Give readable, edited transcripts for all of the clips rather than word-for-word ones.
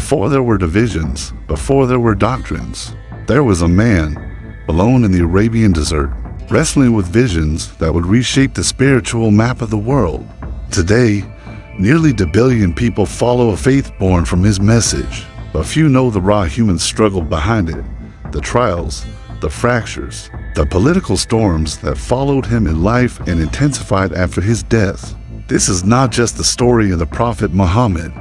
Before there were divisions, before there were doctrines, there was a man alone in the Arabian desert, wrestling with visions that would reshape the spiritual map of the world. Today, nearly 2 billion people follow a faith born from his message, but few know the raw human struggle behind it, the trials, the fractures, the political storms that followed him in life and intensified after his death. This is not just the story of the Prophet Muhammad.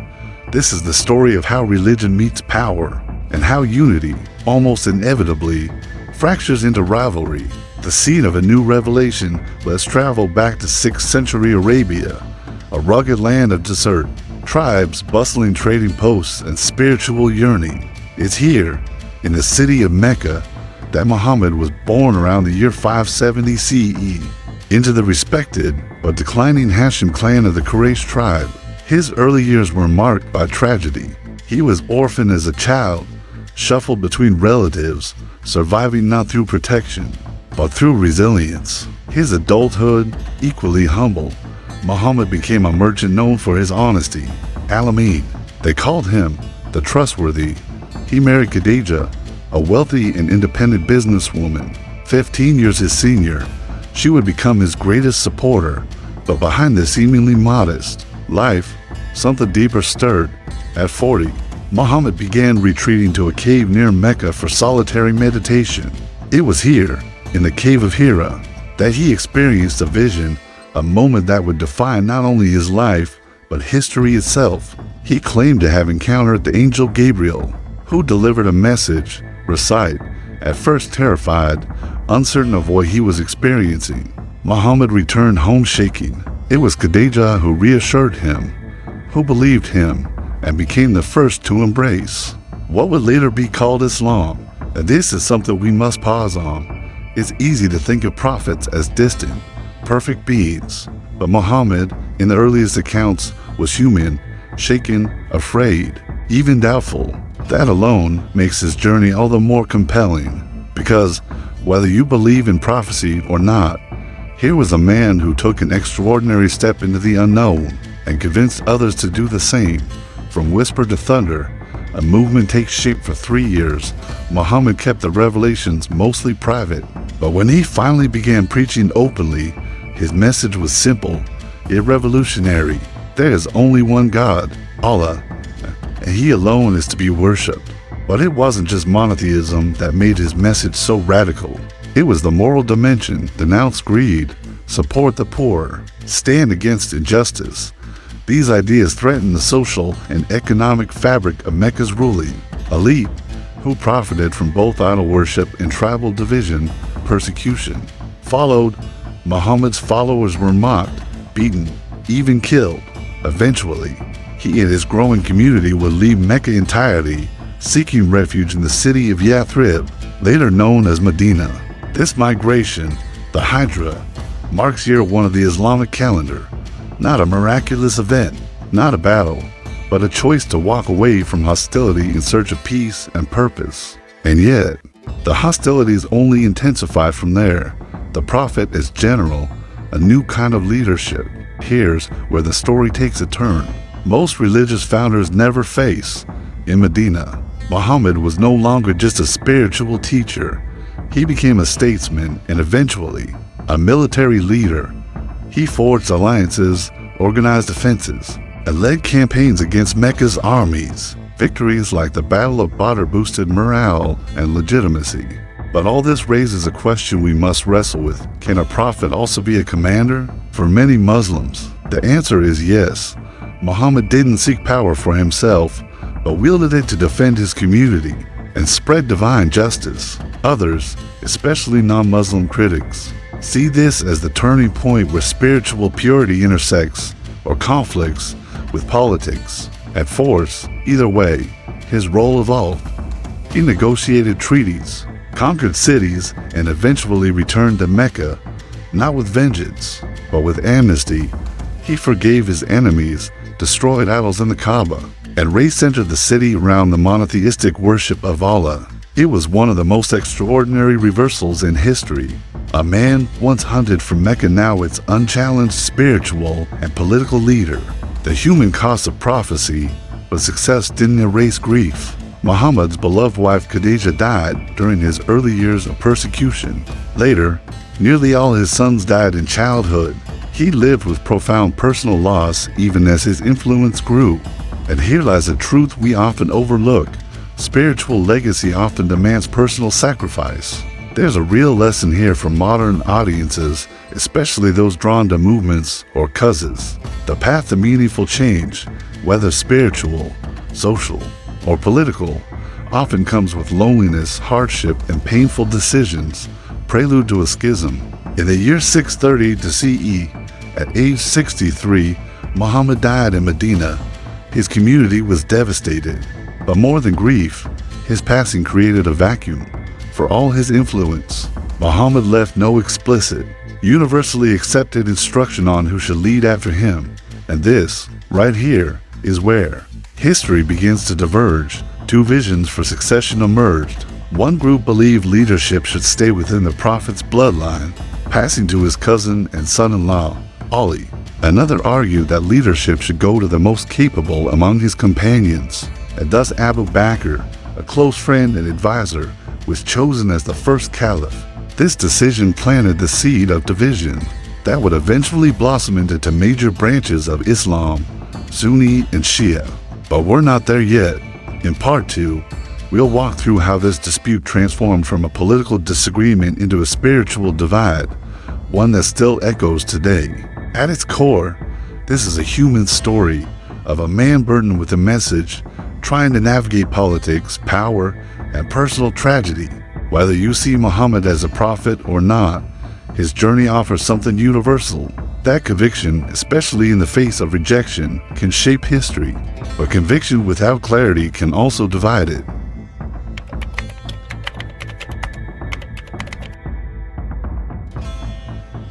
This is the story of how religion meets power and how unity, almost inevitably, fractures into rivalry. The scene of a new revelation. Let's travel back to 6th century Arabia, a rugged land of desert, tribes, bustling trading posts, and spiritual yearning. It's here, in the city of Mecca, that Muhammad was born around the year 570 CE, into the respected but declining Hashim clan of the Quraysh tribe. His early years were marked by tragedy. He was orphaned as a child, shuffled between relatives, surviving not through protection, but through resilience. His adulthood, equally humble, Muhammad became a merchant known for his honesty. Al-Amin, they called him the trustworthy. He married Khadija, a wealthy and independent businesswoman, 15 years his senior. She would become his greatest supporter, but behind this seemingly modest life, something deeper stirred. At 40, Muhammad began retreating to a cave near Mecca for solitary meditation. It was here, in the cave of Hira, that he experienced a vision, a moment that would define not only his life, but history itself. He claimed to have encountered the angel Gabriel, who delivered a message. Recite, at first terrified, uncertain of what he was experiencing, Muhammad returned home shaking. It was Khadija who reassured him, who believed him, and became the first to embrace what would later be called Islam. And this is something we must pause on. It's easy to think of prophets as distant, perfect beings, but Muhammad, in the earliest accounts, was human, shaken, afraid, even doubtful. That alone makes his journey all the more compelling, because whether you believe in prophecy or not, here was a man who took an extraordinary step into the unknown and convinced others to do the same. From whisper to thunder, a movement takes shape. For 3 years, Muhammad kept the revelations mostly private, but when he finally began preaching openly, his message was simple, yet revolutionary. There is only one God, Allah, and He alone is to be worshipped. But it wasn't just monotheism that made his message so radical. It was the moral dimension. Denounce greed, support the poor, stand against injustice. These ideas threatened the social and economic fabric of Mecca's ruling elite, who profited from both idol worship and tribal division. Persecution followed. Muhammad's followers were mocked, beaten, even killed. Eventually, he and his growing community would leave Mecca entirely, seeking refuge in the city of Yathrib, later known as Medina. This migration, the Hijra, marks year 1 of the Islamic calendar. Not a miraculous event, not a battle, but a choice to walk away from hostility in search of peace and purpose. And yet, the hostilities only intensified from there. The Prophet as general, a new kind of leadership. Here's where the story takes a turn. Most religious founders never face. In Medina, Muhammad was no longer just a spiritual teacher. He became a statesman and eventually a military leader. He forged alliances, organized offenses, and led campaigns against Mecca's armies. Victories like the Battle of Badr boosted morale and legitimacy. But all this raises a question we must wrestle with. Can a prophet also be a commander? For many Muslims, the answer is yes. Muhammad didn't seek power for himself, but wielded it to defend his community and spread divine justice. Others, especially non-Muslim critics, see this as the turning point where spiritual purity intersects or conflicts with politics and force. Either way, his role evolved. He negotiated treaties, conquered cities, and eventually returned to Mecca, not with vengeance, but with amnesty. He forgave his enemies, destroyed idols in the Kaaba, and re-centered the city around the monotheistic worship of Allah. It was one of the most extraordinary reversals in history. A man once hunted from Mecca, now its unchallenged spiritual and political leader. The human cost of prophecy, but success didn't erase grief. Muhammad's beloved wife Khadijah died during his early years of persecution. Later, nearly all his sons died in childhood. He lived with profound personal loss even as his influence grew. And here lies a truth we often overlook. Spiritual legacy often demands personal sacrifice. There's a real lesson here for modern audiences, especially those drawn to movements or causes. The path to meaningful change, whether spiritual, social, or political, often comes with loneliness, hardship, and painful decisions, prelude to a schism. In the year 630 to CE, at age 63, Muhammad died in Medina. His community was devastated. But more than grief, his passing created a vacuum. For all his influence, Muhammad left no explicit, universally accepted instruction on who should lead after him. And this, right here, is where history begins to diverge. Two visions for succession emerged. One group believed leadership should stay within the prophet's bloodline, passing to his cousin and son-in-law, Ali. Another argued that leadership should go to the most capable among his companions, and thus Abu Bakr, a close friend and advisor, was chosen as the first caliph. This decision planted the seed of division that would eventually blossom into major branches of Islam, Sunni and Shia. But we're not there yet. In part 2, we'll walk through how this dispute transformed from a political disagreement into a spiritual divide, one that still echoes today. At its core, this is a human story of a man burdened with a message, trying to navigate politics, power, and personal tragedy. Whether you see Muhammad as a prophet or not, his journey offers something universal. That conviction, especially in the face of rejection, can shape history, but conviction without clarity can also divide it.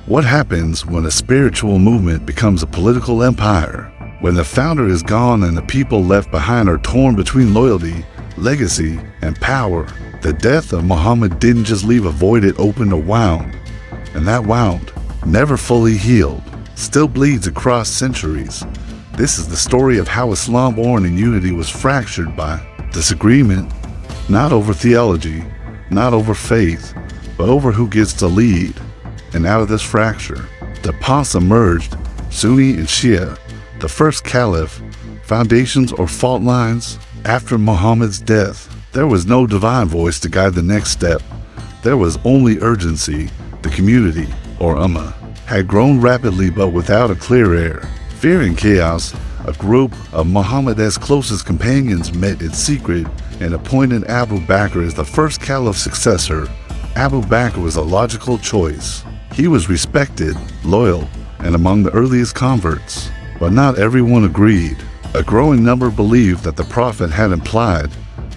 What happens when a spiritual movement becomes a political empire? When the founder is gone and the people left behind are torn between loyalty, legacy, and power. The death of Muhammad didn't just leave a void, it opened a wound. And that wound, never fully healed, still bleeds across centuries. This is the story of how Islam born in unity was fractured by disagreement, not over theology, not over faith, but over who gets to lead. And out of this fracture, the paths emerged, Sunni and Shia, the first caliph, foundations or fault lines. After Muhammad's death, there was no divine voice to guide the next step. There was only urgency. The community, or ummah, had grown rapidly but without a clear heir. Fearing chaos, a group of Muhammad's closest companions met in secret and appointed Abu Bakr as the first caliph's successor. Abu Bakr was a logical choice. He was respected, loyal, and among the earliest converts. But not everyone agreed. A growing number believed that the Prophet had implied,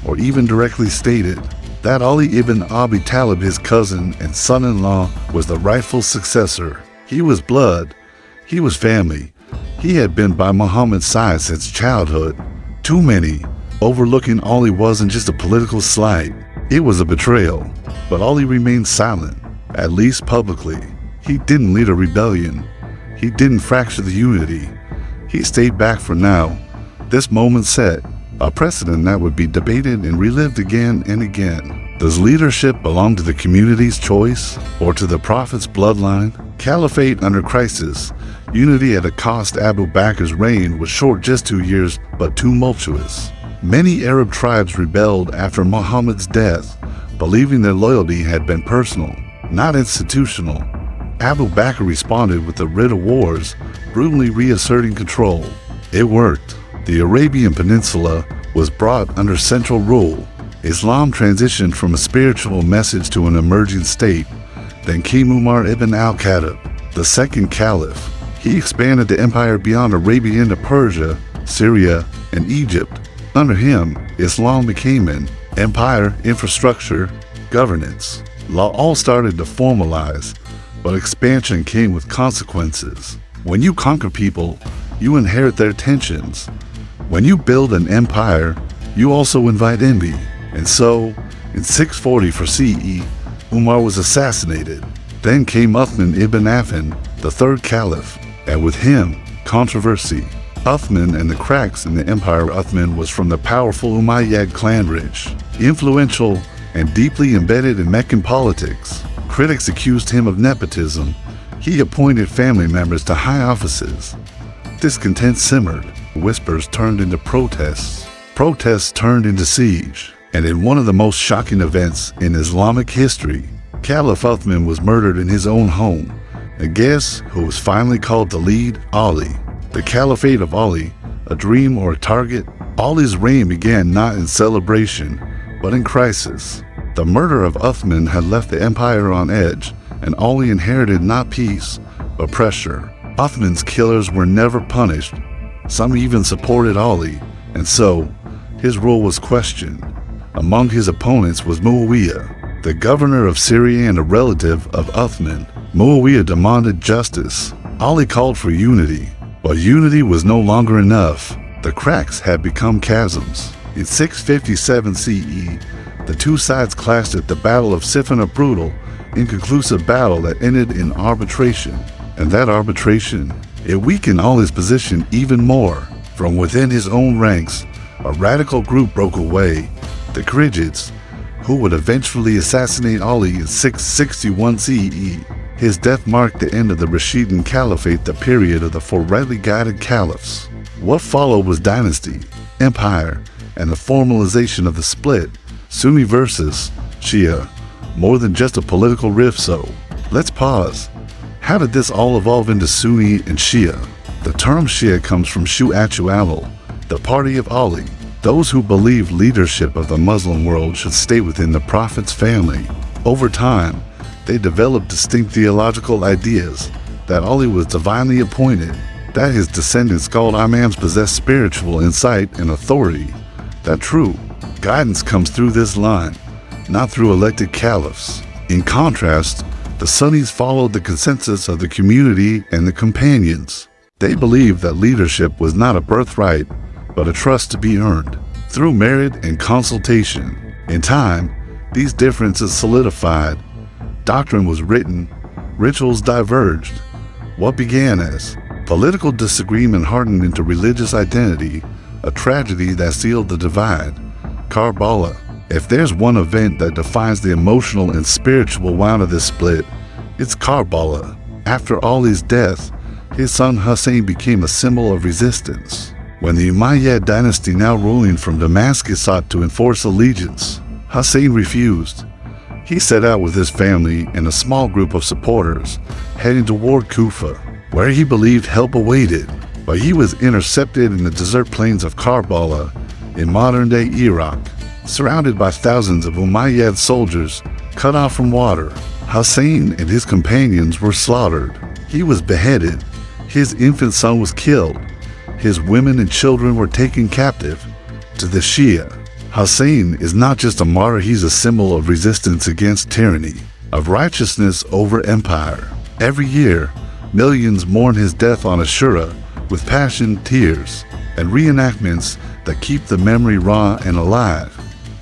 or even directly stated, that Ali ibn Abi Talib, his cousin and son-in-law, was the rightful successor. He was blood. He was family. He had been by Muhammad's side since childhood. Too many, overlooking Ali wasn't just a political slight. It was a betrayal. But Ali remained silent, at least publicly. He didn't lead a rebellion. He didn't fracture the unity. He stayed back for now. This moment set a precedent that would be debated and relived again and again. Does leadership belong to the community's choice or to the Prophet's bloodline? Caliphate under crisis. Unity at a cost. Abu Bakr's reign was short, just 2 years, but tumultuous. Many Arab tribes rebelled after Muhammad's death, believing their loyalty had been personal, not institutional. Abu Bakr responded with the writ of wars, brutally reasserting control. It worked. The Arabian Peninsula was brought under central rule. Islam transitioned from a spiritual message to an emerging state. Then came Umar ibn al-Khattab, the second caliph. He expanded the empire beyond Arabia into Persia, Syria, and Egypt. Under him, Islam became an empire, infrastructure, governance. Law all started to formalize, but expansion came with consequences. When you conquer people, you inherit their tensions. When you build an empire, you also invite envy. And so, in 640 for CE, Umar was assassinated. Then came Uthman ibn Affan, the third caliph, and with him, controversy. Uthman and the cracks in the empire. Uthman was from the powerful Umayyad clan, rich, influential, and deeply embedded in Meccan politics. Critics accused him of nepotism. He appointed family members to high offices. Discontent simmered. Whispers turned into protests. Protests turned into siege. And in one of the most shocking events in Islamic history, Caliph Uthman was murdered in his own home. And guess who was finally called to lead? Ali. The Caliphate of Ali, a dream or a target? Ali's reign began not in celebration, but in crisis. The murder of Uthman had left the empire on edge, and Ali inherited not peace, but pressure. Uthman's killers were never punished. Some even supported Ali, and so his rule was questioned. Among his opponents was Muawiyah, the governor of Syria and a relative of Uthman. Muawiyah demanded justice. Ali called for unity, but unity was no longer enough. The cracks had become chasms. In 657 CE, the two sides clashed at the Battle of Siffin, a brutal, inconclusive battle that ended in arbitration. And that arbitration, it weakened Ali's position even more. From within his own ranks, a radical group broke away, the Kharijids, who would eventually assassinate Ali in 661 CE. His death marked the end of the Rashidun Caliphate, the period of the four rightly guided caliphs. What followed was dynasty, empire, and the formalization of the split, Sunni versus Shia, more than just a political rift. So, let's pause. How did this all evolve into Sunni and Shia? The term Shia comes from Shu'atu al, the party of Ali, those who believed leadership of the Muslim world should stay within the Prophet's family. Over time, they developed distinct theological ideas, that Ali was divinely appointed, that his descendants called imams possessed spiritual insight and authority, that true guidance comes through this line, not through elected caliphs. In contrast, the Sunnis followed the consensus of the community and the companions. They believed that leadership was not a birthright, but a trust to be earned through merit and consultation. In time, these differences solidified. Doctrine was written, rituals diverged. What began as political disagreement hardened into religious identity, a tragedy that sealed the divide. Karbala. If there's one event that defines the emotional and spiritual wound of this split, it's Karbala. After Ali's death, his son Hussein became a symbol of resistance. When the Umayyad dynasty, now ruling from Damascus, sought to enforce allegiance, Hussein refused. He set out with his family and a small group of supporters, heading toward Kufa, where he believed help awaited. But he was intercepted in the desert plains of Karbala in modern-day Iraq, surrounded by thousands of Umayyad soldiers, cut off from water. Hussein and his companions were slaughtered. He was beheaded. His infant son was killed. His women and children were taken captive. To the Shia, Hussein is not just a martyr, he's a symbol of resistance against tyranny, of righteousness over empire. Every year, millions mourn his death on Ashura with passion, tears, and reenactments that keep the memory raw and alive.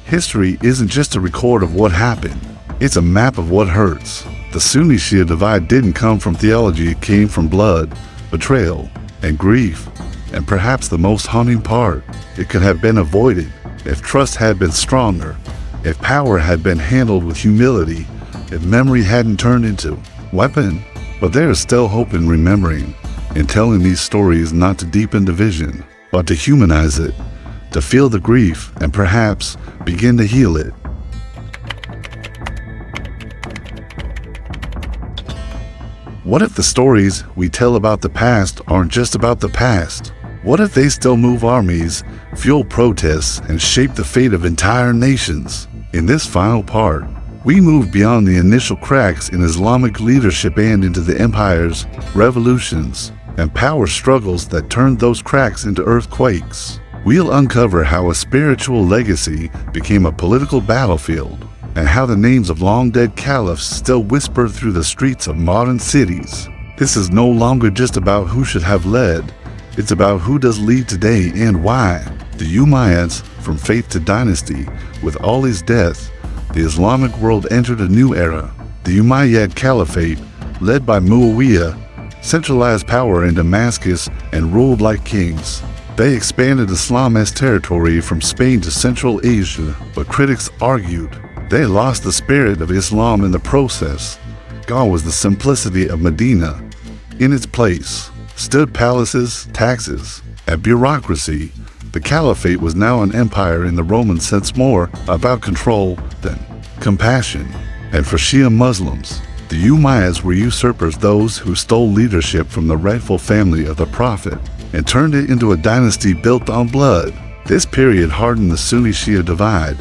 History isn't just a record of what happened, it's a map of what hurts. The Sunni-Shia divide didn't come from theology, it came from blood, betrayal, and grief. And perhaps the most haunting part, it could have been avoided if trust had been stronger, if power had been handled with humility, if memory hadn't turned into weapon. But there is still hope in remembering, in telling these stories, not to deepen division, but to humanize it, to feel the grief and perhaps begin to heal it. What if the stories we tell about the past aren't just about the past? What if they still move armies, fuel protests, and shape the fate of entire nations? In this final part, we move beyond the initial cracks in Islamic leadership and into the empires, revolutions, and power struggles that turned those cracks into earthquakes. We'll uncover how a spiritual legacy became a political battlefield, and how the names of long-dead caliphs still whisper through the streets of modern cities. This is no longer just about who should have led, it's about who does lead today and why. The Umayyads, from faith to dynasty, with Ali's death, the Islamic world entered a new era. The Umayyad Caliphate, led by Muawiyah, centralized power in Damascus, and ruled like kings. They expanded Islam as territory from Spain to Central Asia, but critics argued they lost the spirit of Islam in the process. Gone was the simplicity of Medina. In its place stood palaces, taxes, and bureaucracy. The caliphate was now an empire in the Roman sense, more about control than compassion. And for Shia Muslims, the Umayyads were usurpers, those who stole leadership from the rightful family of the Prophet and turned it into a dynasty built on blood. This period hardened the Sunni-Shia divide,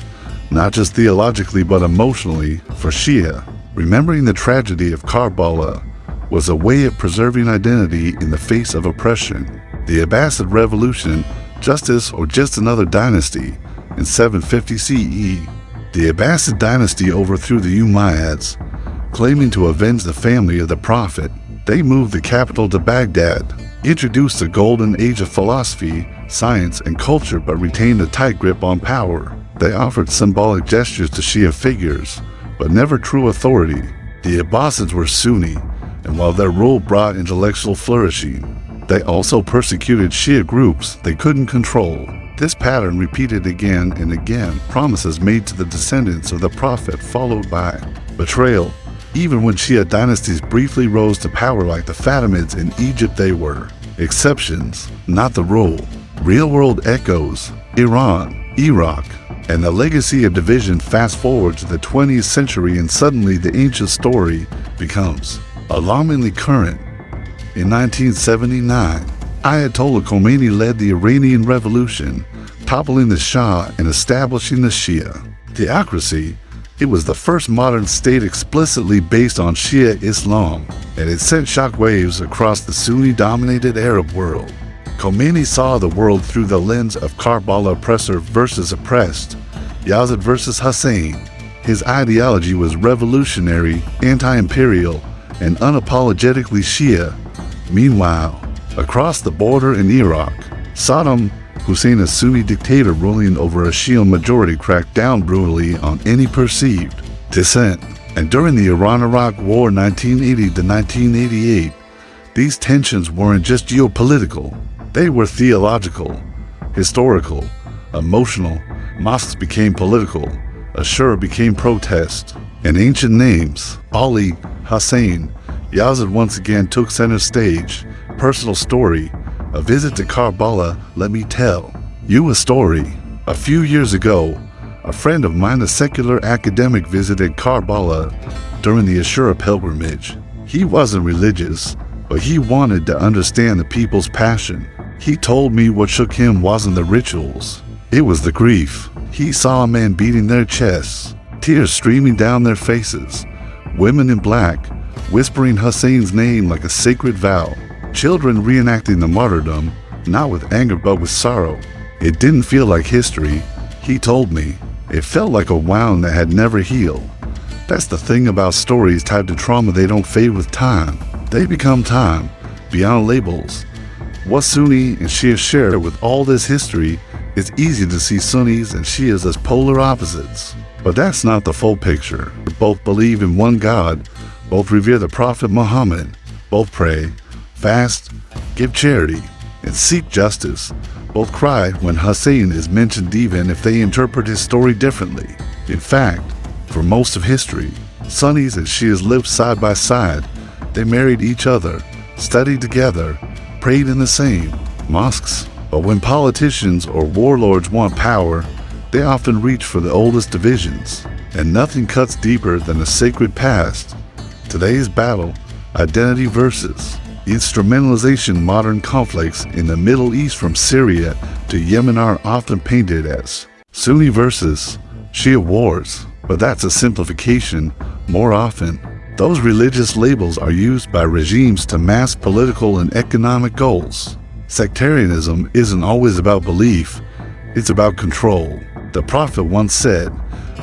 not just theologically but emotionally. For Shia, remembering the tragedy of Karbala was a way of preserving identity in the face of oppression. The Abbasid Revolution, justice or just another dynasty? In 750 CE, the Abbasid dynasty overthrew the Umayyads, claiming to avenge the family of the Prophet. They moved the capital to Baghdad, introduced a golden age of philosophy, science, and culture, but retained a tight grip on power. They offered symbolic gestures to Shia figures, but never true authority. The Abbasids were Sunni, and while their rule brought intellectual flourishing, they also persecuted Shia groups they couldn't control. This pattern repeated again and again, promises made to the descendants of the Prophet followed by betrayal. Even when Shia dynasties briefly rose to power like the Fatimids in Egypt, they were exceptions, not the rule. Real-world echoes: Iran, Iraq, and the legacy of division. Fast forward to the 20th century and suddenly the ancient story becomes alarmingly current. In 1979, Ayatollah Khomeini led the Iranian Revolution, toppling the Shah and establishing the Shia theocracy. It was the first modern state explicitly based on Shia Islam, and it sent shockwaves across the Sunni-dominated Arab world. Khomeini saw the world through the lens of Karbala, oppressor versus oppressed, Yazid versus Hussein. His ideology was revolutionary, anti-imperial, and unapologetically Shia. Meanwhile, across the border in Iraq, Saddam Hussein, a Sunni dictator ruling over a Shia majority, cracked down brutally on any perceived dissent. And during the Iran-Iraq War 1980 to 1988, these tensions weren't just geopolitical, they were theological, historical, emotional. Mosques became political, Ashura became protest, and ancient names, Ali, Hussein, Yazid once again took center stage. Personal story: a visit to Karbala. Let me tell you a story. A few years ago, a friend of mine, a secular academic, visited Karbala during the Ashura pilgrimage. He wasn't religious, but he wanted to understand the people's passion. He told me what shook him wasn't the rituals, it was the grief. He saw men beating their chests, tears streaming down their faces, women in black whispering Hussein's name like a sacred vow, children reenacting the martyrdom, not with anger but with sorrow. It didn't feel like history, he told me. It felt like a wound that had never healed. That's the thing about stories tied to trauma, they don't fade with time. They become time, beyond labels. What Sunni and Shia share with all this history, it's easy to see Sunnis and Shias as polar opposites. But that's not the full picture. Both believe in one God, both revere the Prophet Muhammad, both pray, fast, give charity, and seek justice. Both cry when Hussein is mentioned, even if they interpret his story differently. In fact, for most of history, Sunnis and Shias lived side by side. They married each other, studied together, prayed in the same mosques. But when politicians or warlords want power, they often reach for the oldest divisions, and nothing cuts deeper than the sacred past. Today's battle, identity versus instrumentalization. Modern conflicts in the Middle East from Syria to Yemen are often painted as Sunni versus Shia wars, but that's a simplification. More often, those religious labels are used by regimes to mask political and economic goals. Sectarianism isn't always about belief, it's about control. The Prophet once said,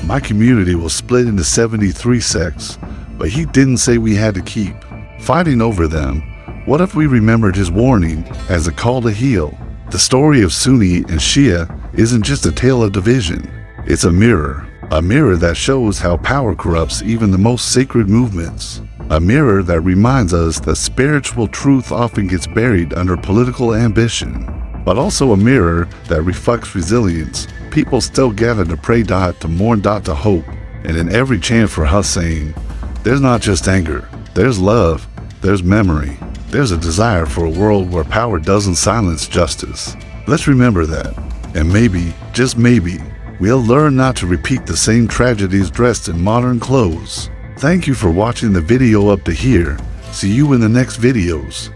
"My community will split into 73 sects," but he didn't say we had to keep fighting over them. What if we remembered his warning as a call to heal? The story of Sunni and Shia isn't just a tale of division, it's a mirror that shows how power corrupts even the most sacred movements. A mirror that reminds us that spiritual truth often gets buried under political ambition, but also a mirror that reflects resilience. People still gather to pray, to mourn, to hope, and in every chant for Hussein, there's not just anger, there's love, there's memory, there's a desire for a world where power doesn't silence justice. Let's remember that, and maybe, just maybe, we'll learn not to repeat the same tragedies dressed in modern clothes. Thank you for watching the video up to here. See you in the next videos.